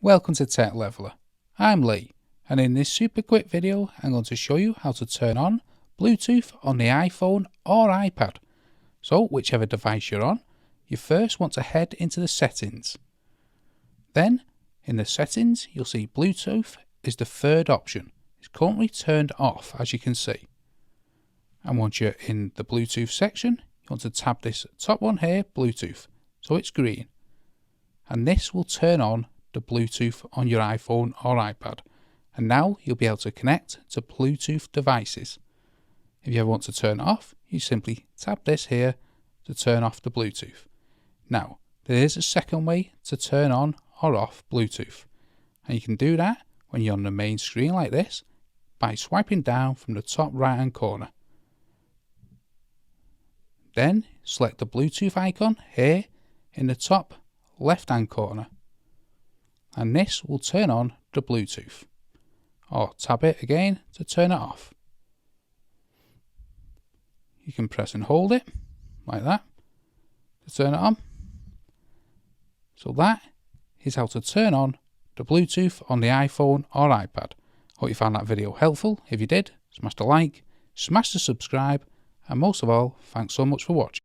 Welcome to Tech Leveler. I'm Lee, and in this super quick video I'm going to show you how to turn on Bluetooth on the iPhone or iPad. So whichever device you're on, you first want to head into the settings. Then in the settings you'll see Bluetooth is the third option. It's currently turned off, as you can see. And once you're in the Bluetooth section, you want to tap this top one here, Bluetooth, so it's green. And this will turn on the Bluetooth on your iPhone or iPad. And now you'll be able to connect to Bluetooth devices. If you ever want to turn it off, you simply tap this here to turn off the Bluetooth. Now, there is a second way to turn on or off Bluetooth. And you can do that when you're on the main screen like this by swiping down from the top right hand corner. Then select the Bluetooth icon here in the top left hand corner. And this will turn on the Bluetooth. Or tap it again to turn it off. You can press and hold it like that to turn it on. So that is how to turn on the Bluetooth on the iPhone or iPad. Hope you found that video helpful. If you did, smash the like, smash the subscribe, and most of all, thanks so much for watching.